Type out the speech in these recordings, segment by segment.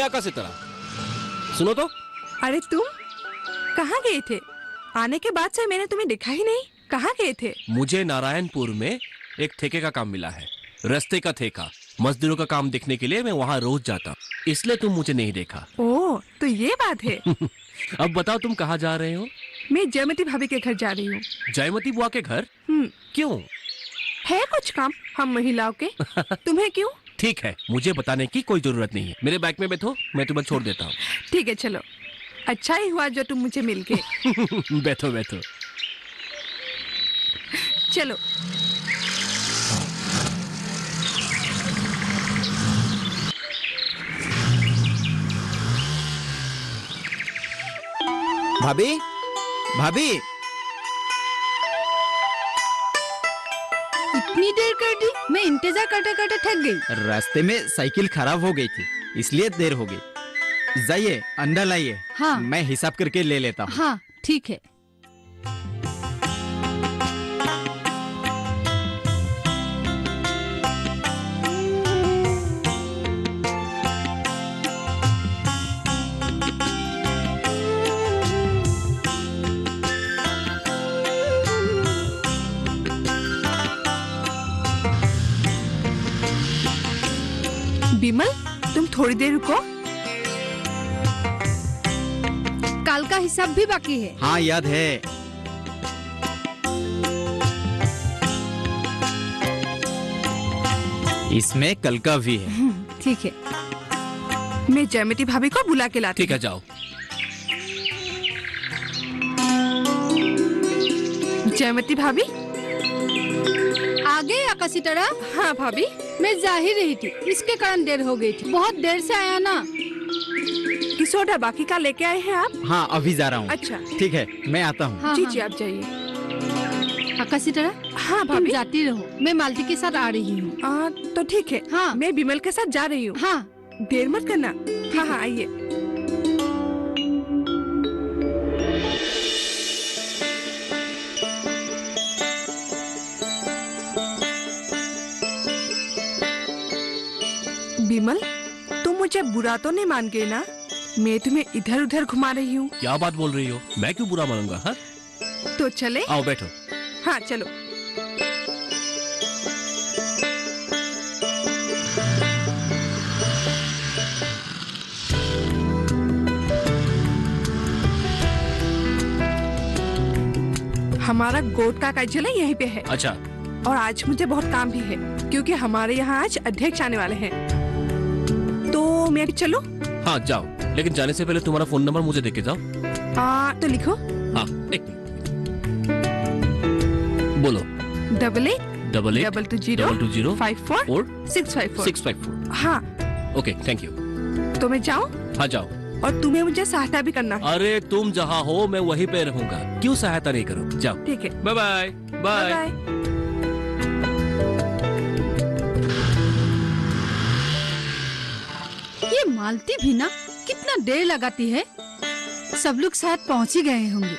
आकाशिता, सुनो तो। अरे तुम कहाँ गए थे? आने के बाद से मैंने तुम्हें देखा ही नहीं। कहाँ गए थे? मुझे नारायणपुर में एक ठेके का काम मिला है, रास्ते का ठेका। मजदूरों का काम देखने के लिए मैं वहाँ रोज जाता, इसलिए तुम मुझे नहीं देखा। ओह, तो ये बात है। अब बताओ तुम कहाँ जा रहे हो? मैं जयमती भाभी के घर जा रही हूँ। जयमती बुआ के घर? क्यों? है कुछ काम हम महिलाओं के। तुम्हें क्यों? ठीक है, मुझे बताने की कोई जरूरत नहीं है। मेरे बैग में बैठो, मैं तुम्हें छोड़ देता हूँ। ठीक है, चलो। अच्छा ही हुआ जो तुम मुझे मिल गए। बैठो बैठो। चलो। भाभी, भाभी, इतनी देर कर दी? मैं इंतजार करते करते थक गई। रास्ते में साइकिल खराब हो गई थी, इसलिए देर हो गई। जाइए, अंडा लाइए। हाँ। मैं हिसाब करके ले लेता हूँ। हाँ, ठीक है। बिमल, तुम थोड़ी देर रुको। कल का हिसाब भी बाकी है। हाँ, याद है। इसमें कल का भी है। ठीक है। मैं जयमती भाभी को बुला के लाती। ठीक है, जाओ। जयमती भाभी आ गए आकाशिता? हाँ भाभी। मैं जा ही रही थी, इसके कारण देर हो गई थी। बहुत देर से आया ना। किसोड़ा बाकी का लेके आए हैं आप? हाँ, अभी जा रहा हूँ। अच्छा, ठीक है, मैं आता हूँ। हाँ, जी हाँ। जी, आप जाइए। आकाशिता, हाँ तुम भाभी। जाती रहो, मैं मालती के साथ आ रही हूँ। तो ठीक है। हाँ। मैं बिमल के साथ जा रही हूँ। हाँ। देर मत करना। हाँ हाँ, आइए। बिमल, तुम मुझे बुरा तो नहीं मान गए ना? मैं तुम्हें इधर उधर घुमा रही हूँ। क्या बात बोल रही हो? मैं क्यों बुरा मानूंगा? हाँ, तो चले? आओ बैठो। हाँ, चलो। हमारा गोट का कार्यालय यहीं पे है। अच्छा। और आज मुझे बहुत काम भी है, क्योंकि हमारे यहाँ आज अध्यक्ष आने वाले हैं। तो मैं भी चलूं? हाँ, जाओ, लेकिन जाने से पहले तुम्हारा फोन नंबर मुझे देके जाओ। तो लिखो। हाँ, एक बोलो। 8822054654। हाँ। Okay, thank you. तो मैं जाऊँ? हाँ, जाओ। और तुम्हें मुझे सहायता भी करना है। अरे तुम जहाँ हो मैं वहीं पे रहूंगा, क्यों सहायता नहीं करूँ? जाओ। ठीक है। Bye bye. Bye bye. ये मालती भी ना कितना देर लगाती है। सब लोग शायद पहुंच ही गए होंगे।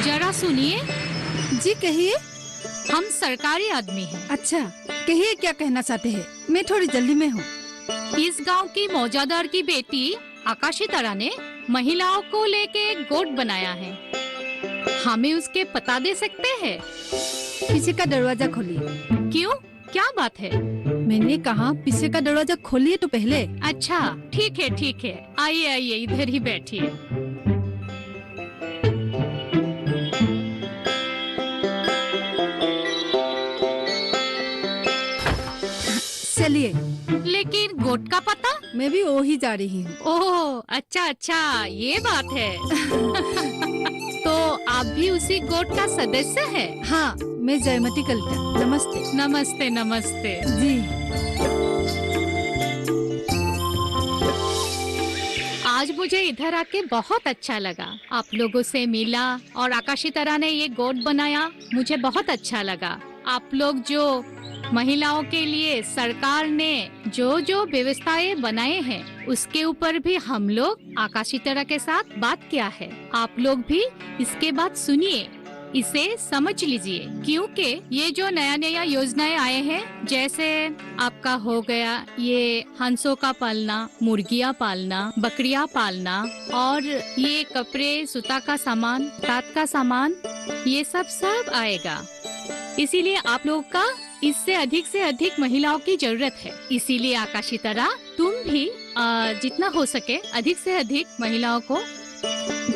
जरा सुनिए। जी कहिए। हम सरकारी आदमी हैं। अच्छा, कहिए क्या कहना चाहते हैं? मैं थोड़ी जल्दी में हूँ। इस गांव की मौजादार की बेटी आकाशिता ने महिलाओं को लेके एक गोट बनाया है। हमें उसके पता दे सकते हैं? पीछे का दरवाजा खोलिए। क्यों, क्या बात है? मैंने कहा पीछे का दरवाजा खोलिए तो पहले। अच्छा, ठीक है ठीक है। आइए आइए, इधर ही बैठिए। चलिए। लेकिन गोट का पता? मैं भी वो ही जा रही हूँ। ओह, अच्छा अच्छा, ये बात है। तो आप भी उसी गोट का सदस्य है? हाँ, मैं जयमती कलता। नमस्ते। नमस्ते नमस्ते जी। आज मुझे इधर आके बहुत अच्छा लगा। आप लोगों से मिला और आकाशिता ने ये गोट बनाया, मुझे बहुत अच्छा लगा। आप लोग जो महिलाओं के लिए सरकार ने जो जो व्यवस्थाएं बनाए हैं उसके ऊपर भी हम लोग आकाशी तरह के साथ बात किया है। आप लोग भी इसके बाद सुनिए, इसे समझ लीजिए, क्योंकि ये जो नया नया योजनाएं आए हैं, जैसे आपका हो गया ये हंसों का पालना, मुर्गियां पालना, बकरियां पालना, और ये कपड़े, सूता का सामान, तात का सामान, ये सब आएगा। इसीलिए आप लोगों का इससे अधिक से अधिक महिलाओं की जरूरत है। इसीलिए आकाशी तरह तुम भी जितना हो सके अधिक से अधिक महिलाओं को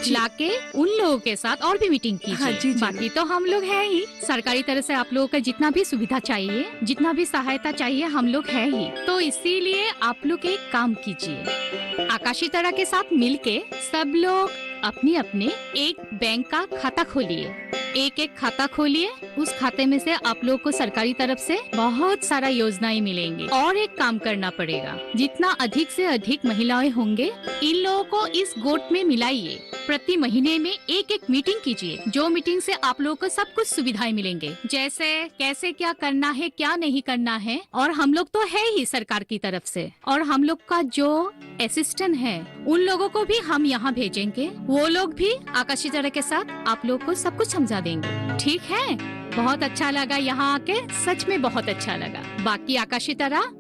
लाके उन लोगों के साथ और भी मीटिंग कीजिए। हाँ, जी, बाकी तो हम लोग है ही, सरकारी तरह से आप लोगों का जितना भी सुविधा चाहिए, जितना भी सहायता चाहिए, हम लोग है ही। तो इसीलिए आप लोग एक काम कीजिए, आकाशी तरह के साथ मिलके सब लोग अपनी अपने एक बैंक का खाता खोलिए, एक खाता खोलिए। उस खाते में से आप लोग को सरकारी तरफ से बहुत सारा योजनाएं मिलेंगे। और एक काम करना पड़ेगा, जितना अधिक से अधिक महिलाएं होंगे इन लोगों को इस गोट में मिलाइए। प्रति महीने में एक एक मीटिंग कीजिए, जो मीटिंग से आप लोगों को सब कुछ सुविधाएं मिलेंगे, जैसे कैसे क्या करना है, क्या नहीं करना है। और हम लोग तो है ही सरकार की तरफ से, और हम लोग का जो असिस्टेंट है उन लोगों को भी हम यहाँ भेजेंगे। वो लोग भी आकाशी तरह के साथ आप लोग को सब कुछ समझा देंगे। ठीक है? बहुत अच्छा लगा यहाँ आके, सच में बहुत अच्छा लगा। बाकी आकाशी तरह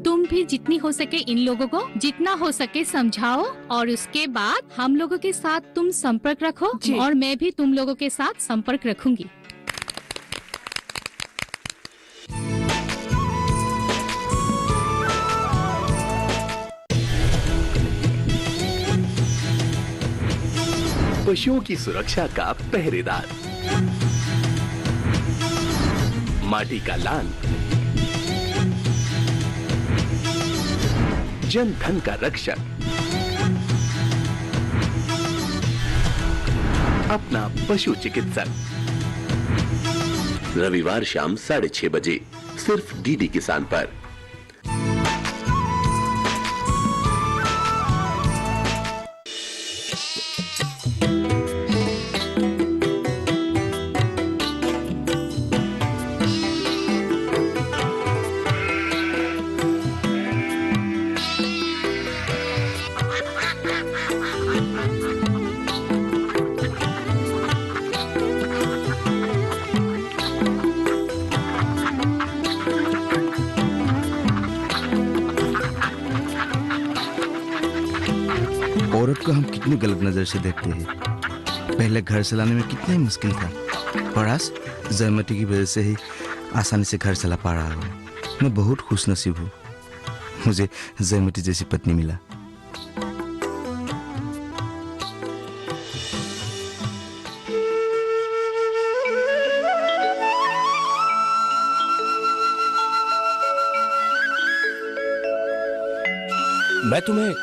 तुम भी जितनी हो सके इन लोगों को जितना हो सके समझाओ, और उसके बाद हम लोगों के साथ तुम संपर्क रखो, और मैं भी तुम लोगों के साथ संपर्क रखूंगी। पशुओं की सुरक्षा का पहरेदार, माटी का लाल, जन धन का रक्षक, अपना पशु चिकित्सक। रविवार शाम 6:30 बजे सिर्फ डीडी किसान पर। औरत को हम कितनी गलत नजर से देखते हैं। पहले घर चलाने में कितना ही मुश्किल था, और आज जयमती की वजह से ही आसानी से घर चला पा रहा हूँ। मैं बहुत खुश नसीब हूँ, मुझे जयमती जैसी पत्नी मिला। मैं तुम्हें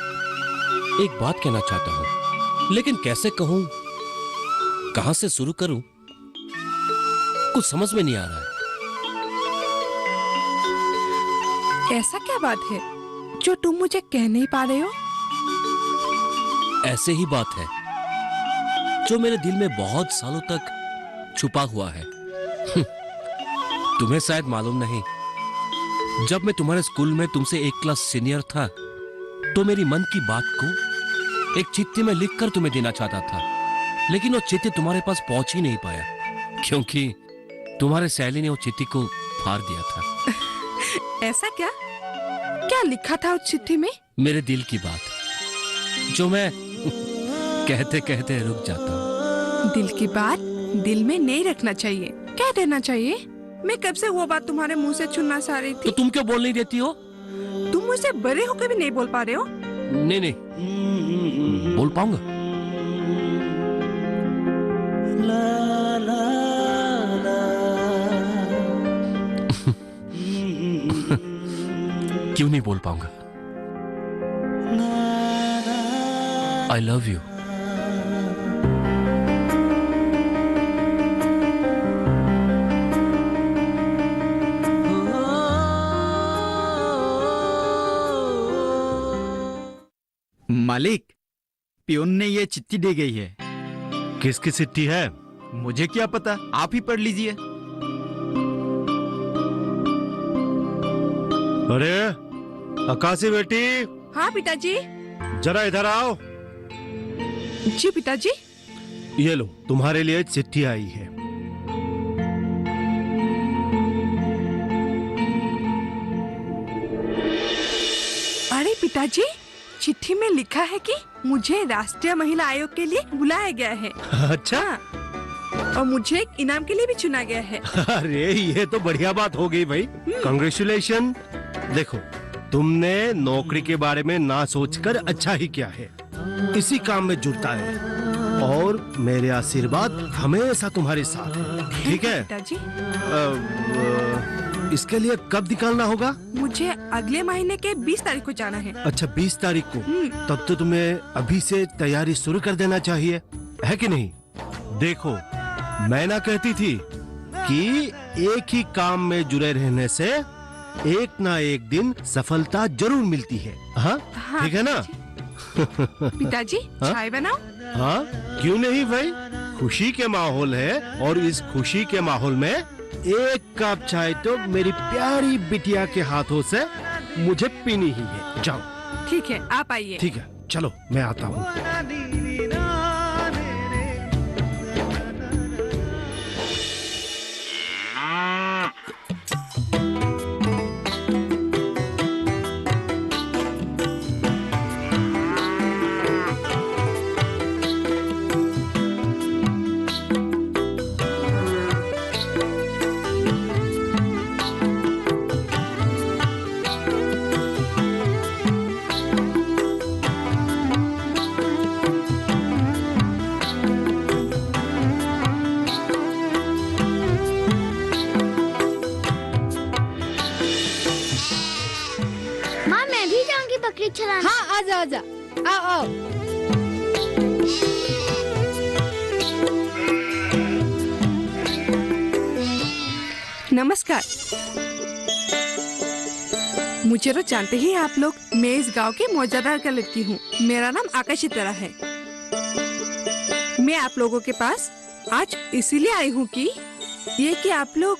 एक बात कहना चाहता हूं, लेकिन कैसे कहूं, कहां से शुरू करूं, कुछ समझ में नहीं आ रहा है। ऐसा क्या बात है जो तुम मुझे कह नहीं पा रहे हो? ऐसे ही बात है जो मेरे दिल में बहुत सालों तक छुपा हुआ है। तुम्हें शायद मालूम नहीं, जब मैं तुम्हारे स्कूल में तुमसे एक क्लास सीनियर था तो मेरी मन की बात को एक चिट्ठी में लिखकर तुम्हें देना चाहता था, लेकिन वो चिट्ठी तुम्हारे पास पहुंच ही नहीं पाया, क्योंकि तुम्हारे सहेली ने वो चिट्ठी को फाड़ दिया था। ऐसा क्या? क्या लिखा था उस चिट्ठी में? मेरे दिल की बात, जो मैं कहते कहते रुक जाता हूँ। दिल की बात दिल में नहीं रखना चाहिए, कह देना चाहिए। मैं कब से वो बात तुम्हारे मुंह से सुनना चाह रही थी। तो तुम क्यों बोल नहीं देती हो? तुम मुझसे बड़े होकर भी नहीं बोल पा रहे हो? नहीं नहीं, बोल पाऊंगा। क्यों नहीं बोल पाऊंगा? I love you. मालिक, पियोन ने ये चिट्ठी दे गई है। किसकी चिट्ठी है? मुझे क्या पता, आप ही पढ़ लीजिए। अरे आकाशी बेटी, हाँ पिताजी। जरा इधर आओ। जी पिताजी। ये लो, तुम्हारे लिए चिट्ठी आई है। अरे पिताजी, चिट्ठी में लिखा है कि मुझे राष्ट्रीय महिला आयोग के लिए बुलाया गया है। अच्छा। और मुझे एक इनाम के लिए भी चुना गया है। अरे ये तो बढ़िया बात हो गई भाई, कांग्रेचुलेशन। देखो, तुमने नौकरी के बारे में ना सोचकर अच्छा ही किया है। इसी काम में जुटता है और मेरे आशीर्वाद हमेशा तुम्हारे साथ है, ठीक है? पिताजी, इसके लिए कब निकालना होगा? मुझे अगले महीने के 20 तारीख को जाना है। अच्छा, 20 तारीख को। तब तो तुम्हें अभी से तैयारी शुरू कर देना चाहिए, है कि नहीं? देखो, मैं ना कहती थी कि एक ही काम में जुड़े रहने से एक ना एक दिन सफलता जरूर मिलती है। हाँ, ठीक है ना? पिताजी, हाँ? चाय बनाओ? हाँ, क्यों नहीं भाई, खुशी के माहौल है और इस खुशी के माहौल में एक कप चाय तो मेरी प्यारी बिटिया के हाथों से मुझे पीनी ही है। जाओ। ठीक है, आप आइए। ठीक है, चलो मैं आता हूँ। माँ, मैं भी जाऊंगी बकरी चलाने। हाँ, आजा आजा, आओ आओ। नमस्कार। मुझे तो जानते ही आप लोग, मैं इस गांव की मौजादार का लड़की हूँ। मेरा नाम आकाशी तरह है। मैं आप लोगों के पास आज इसीलिए आई हूँ कि आप लोग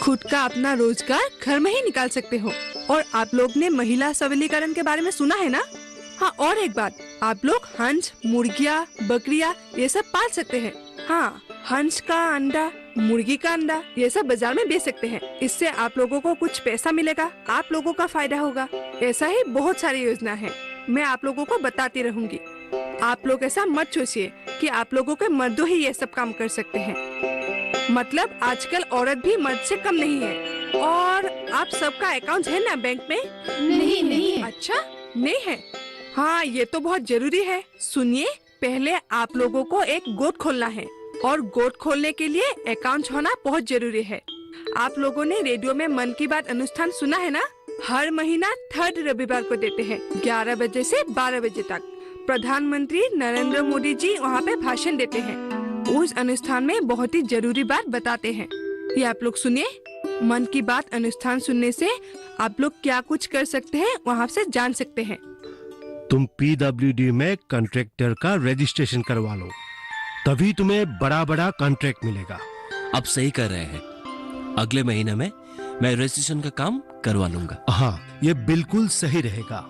खुद का अपना रोजगार घर में ही निकाल सकते हो। और आप लोग ने महिला सबलीकरण के बारे में सुना है ना? हाँ, और एक बात, आप लोग हंस, मुर्गियाँ, बकरियाँ ये सब पाल सकते हैं। हाँ, हंस का अंडा, मुर्गी का अंडा ये सब बाजार में बेच सकते हैं। इससे आप लोगों को कुछ पैसा मिलेगा, आप लोगों का फायदा होगा। ऐसा ही बहुत सारी योजना है, मैं आप लोगों को बताती रहूंगी। आप लोग ऐसा मत सोचिए कि आप लोगों के मर्दों ही ये सब काम कर सकते हैं। मतलब आजकल औरत भी मर्द से कम नहीं है। और आप सबका अकाउंट है ना बैंक में? नहीं। अच्छा, नहीं है? हाँ, ये तो बहुत जरूरी है। सुनिए, पहले आप लोगों को एक गोट खोलना है और गोट खोलने के लिए अकाउंट होना बहुत जरूरी है। आप लोगों ने रेडियो में मन की बात अनुष्ठान सुना है ना? हर महीना 3rd रविवार को देते हैं 11 बजे से 12 बजे तक। प्रधानमंत्री नरेंद्र मोदी जी वहाँ पे भाषण देते हैं। उस अनुष्ठान में बहुत ही जरूरी बात बताते हैं। ये आप लोग सुनिए। मन की बात अनुष्ठान सुनने से आप लोग क्या कुछ कर सकते हैं वहाँ से जान सकते हैं। तुम PWD में कॉन्ट्रैक्टर का रजिस्ट्रेशन करवा लो, तभी तुम्हें बड़ा बड़ा कॉन्ट्रैक्ट मिलेगा। अब सही कर रहे हैं, अगले महीने में मैं रजिस्ट्रेशन का काम करवा लूंगा। हाँ, ये बिल्कुल सही रहेगा।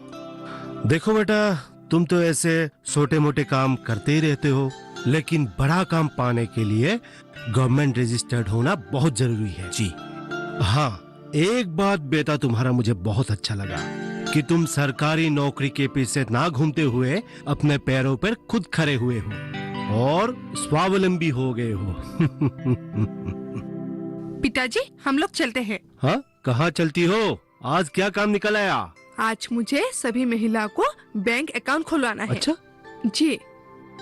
देखो बेटा, तुम तो ऐसे छोटे मोटे काम करते ही रहते हो, लेकिन बड़ा काम पाने के लिए गवर्नमेंट रजिस्टर्ड होना बहुत जरूरी है। जी हाँ, एक बात बेटा तुम्हारा मुझे बहुत अच्छा लगा कि तुम सरकारी नौकरी के पीछे ना घूमते हुए अपने पैरों पर खुद खड़े हुए हो और स्वावलंबी हो गए हो। पिताजी, हम लोग चलते हैं। हाँ, कहाँ चलती हो? आज क्या काम निकल आया? आज मुझे सभी महिलाओं को बैंक अकाउंट खुलवाना है। अच्छा? जी,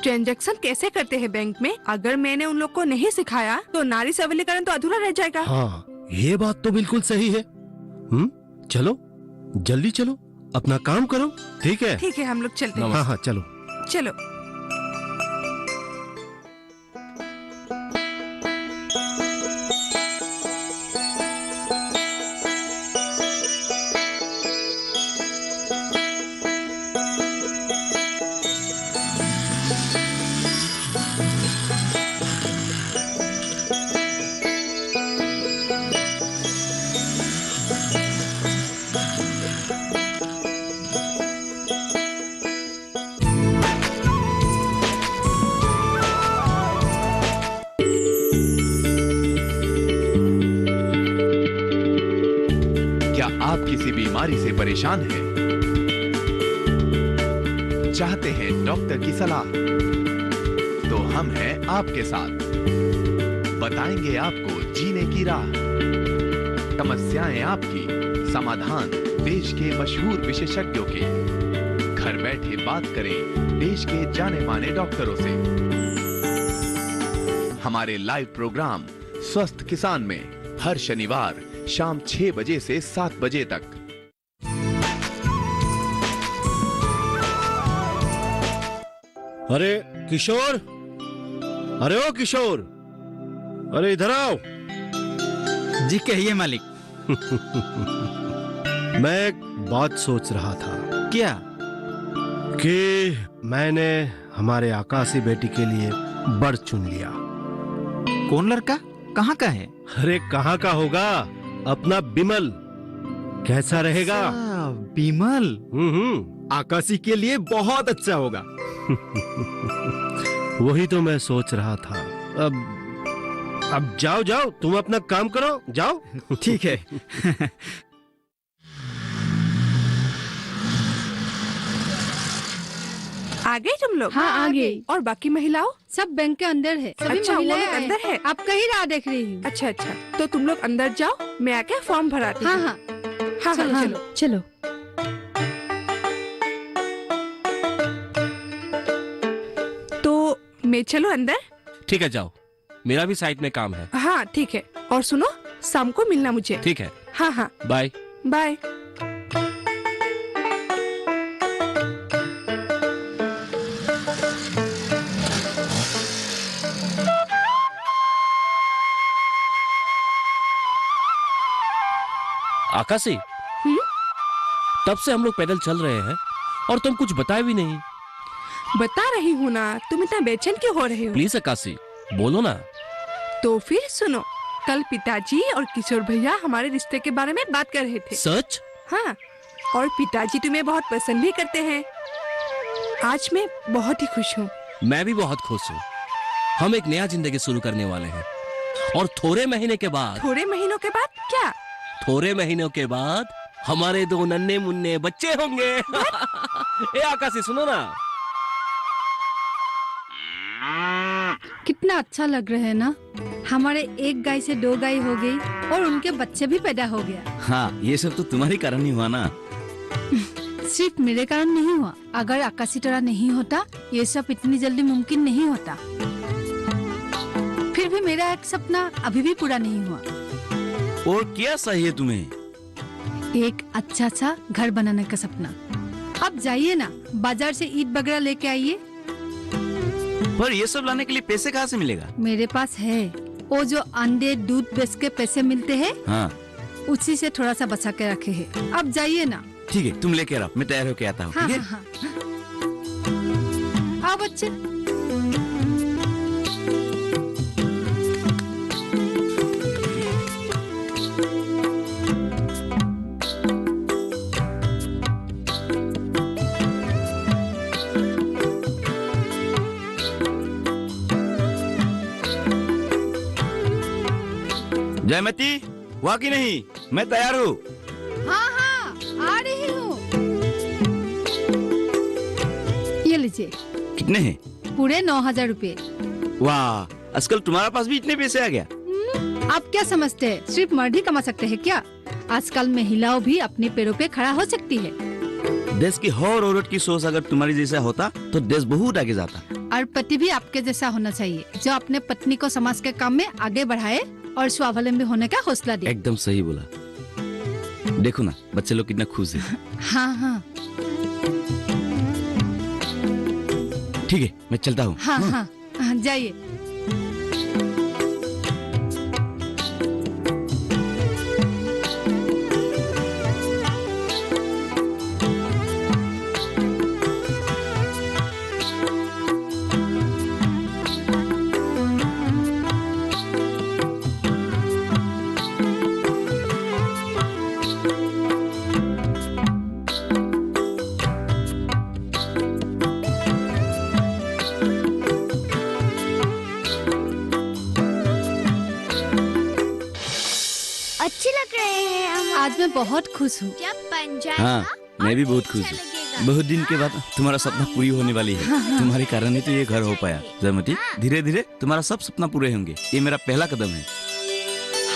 ट्रांजैक्शन कैसे करते हैं बैंक में, अगर मैंने उन लोग को नहीं सिखाया तो नारी सबलीकरण तो अधूरा रह जाएगा। हाँ, ये बात तो बिल्कुल सही है। चलो, जल्दी चलो, अपना काम करो। ठीक है? ठीक है, हम लोग चलते हैं। हाँ हाँ, चलो चलो। आप किसी बीमारी से परेशान हैं, चाहते हैं डॉक्टर की सलाह, तो हम हैं आपके साथ। बताएंगे आपको जीने की राह, समस्याएं आपकी, समाधान देश के मशहूर विशेषज्ञों के। घर बैठे बात करें देश के जाने माने डॉक्टरों से। हमारे लाइव प्रोग्राम स्वस्थ किसान में हर शनिवार शाम 6 बजे से 7 बजे तक। अरे किशोर, अरे ओ किशोर, अरे इधर आओ। जी कहिए मालिक। मैं एक बात सोच रहा था क्या? कि मैंने हमारे आकाशी बेटी के लिए बर चुन लिया। कौन लड़का? कहाँ का है? अरे कहाँ का होगा, अपना बिमल। कैसा रहेगा? बिमल आकाशी के लिए बहुत अच्छा होगा। वही तो मैं सोच रहा था। अब जाओ जाओ, तुम अपना काम करो, जाओ। ठीक है। आ गए तुम लोग? हाँ, आ गई। और बाकी महिलाओं? सब बैंक के अंदर है। सभी अच्छा, वो महिलाएं लोग अंदर है। आप कहीं राह देख रही हूँ। अच्छा अच्छा, तो तुम लोग अंदर जाओ, मैं आके फॉर्म भराती हाँ हूँ। हाँ हाँ चलो हाँ, चलो चलो। तो मैं चलो अंदर? ठीक है, जाओ, मेरा भी साइट में काम है। हाँ ठीक है। और सुनो, शाम को मिलना मुझे। ठीक है, हाँ हाँ, बाय। बाय। आकाशी, तब से हम लोग पैदल चल रहे हैं और तुम कुछ बताए भी नहीं। बता रही हूँ ना, तुम इतना बेचैन क्यों हो रहे हो? प्लीज आकाशी, बोलो ना। तो फिर सुनो, कल पिताजी और किशोर भैया हमारे रिश्ते के बारे में बात कर रहे थे। सच? हाँ, और पिताजी तुम्हें बहुत पसंद भी करते हैं। आज मैं बहुत ही खुश हूँ। मैं भी बहुत खुश हूँ। हम एक नया जिंदगी शुरू करने वाले हैं और थोड़े महीने के बाद। थोड़े महीनों के बाद क्या? थोड़े महीनों के बाद हमारे 2 नन्हे मुन्ने बच्चे होंगे। ए आकाशी, सुनो ना। कितना अच्छा लग रहा है ना। हमारे एक गाय से 2 गाय हो गई और उनके बच्चे भी पैदा हो गया। हाँ, ये सब तो तुम्हारे कारण ही हुआ ना। सिर्फ मेरे कारण नहीं हुआ। अगर आकाशी तरह नहीं होता, ये सब इतनी जल्दी मुमकिन नहीं होता। फिर भी मेरा एक सपना अभी भी पूरा नहीं हुआ। और क्या चाहिए तुम्हें? एक अच्छा सा घर बनाने का सपना। अब जाइए ना, बाजार से ईंट वगैरह लेके आइए। पर ये सब लाने के लिए पैसे कहाँ से मिलेगा? मेरे पास है। वो जो अंडे दूध बेच के पैसे मिलते हैं, हाँ, उसी से थोड़ा सा बचा के रखे हैं। अब जाइए ना। ठीक है, तुम लेके आओ, मैं तैयार होके आता हूँ। हाँ, ठीक है? हाँ, हाँ। आओ बच्चे। जयमती, हुआ कि नहीं? मैं तैयार हूँ। हाँ हाँ, आ रही हूँ। ये लीजिए। कितने हैं? पूरे 9,000 रुपए। वाह, आजकल तुम्हारा पास भी इतने पैसे आ गया। आप क्या समझते हैं, सिर्फ मर्द ही कमा सकते हैं क्या? आजकल महिलाओं भी अपने पैरों पे खड़ा हो सकती है। देश की हर औरत की सोच अगर तुम्हारी जैसा होता तो देश बहुत आगे जाता। और पति भी आपके जैसा होना चाहिए, जो अपने पत्नी को समाज के काम में आगे बढ़ाए और स्वावलंबी होने का हौसला दे। एकदम सही बोला। देखो ना, बच्चे लोग कितना खुश है। हाँ हाँ ठीक है, मैं चलता हूँ। हाँ हाँ, हाँ जाइए। अच्छे लग रहे हैं हम। आज मैं बहुत खुश हूँ। जब बन जाएगा हाँ, मैं भी बहुत अच्छा खुश हूँ। लगेगा। बहुत दिन के बाद तुम्हारा सपना पूरी होने वाली है। तुम्हारे कारण ही तो ये घर हो पाया। जयमती, धीरे धीरे तुम्हारा सब सपना पूरे होंगे। ये मेरा पहला कदम है।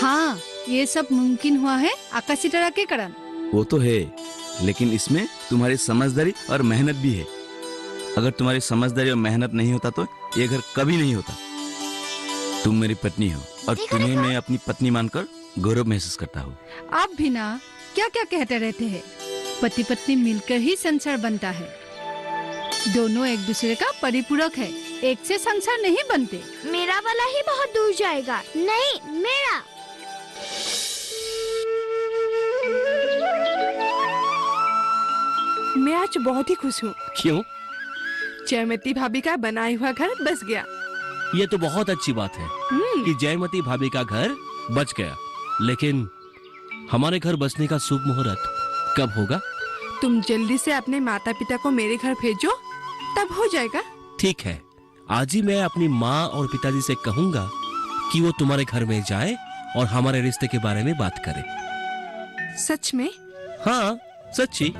हाँ, ये सब मुमकिन हुआ है आकाशी तरह के कारण। वो तो है, लेकिन इसमें तुम्हारी समझदारी और मेहनत भी है। अगर तुम्हारी समझदारी और मेहनत नहीं होता तो ये घर कभी नहीं होता। तुम मेरी पत्नी हो और तुम्हें मैं अपनी पत्नी मानकर गौरव महसूस करता हूँ। आप भी ना क्या क्या कहते रहते हैं। पति पत्नी मिलकर ही संसार बनता है। दोनों एक दूसरे का परिपूरक है। एक से संसार नहीं बनते। मेरा वाला ही बहुत दूर जाएगा। नहीं, मेरा। मैं आज बहुत ही खुश हूँ। क्यों? जयमती भाभी का बनाया हुआ घर बस गया। ये तो बहुत अच्छी बात है कि जयमती भाभी का घर बच गया। लेकिन हमारे घर बसने का शुभ मुहूर्त कब होगा? तुम जल्दी से अपने माता पिता को मेरे घर भेजो, तब हो जाएगा। ठीक है, आज ही मैं अपनी माँ और पिताजी से कहूंगा कि वो तुम्हारे घर में जाए और हमारे रिश्ते के बारे में बात करे। सच में? हाँ, सच्ची।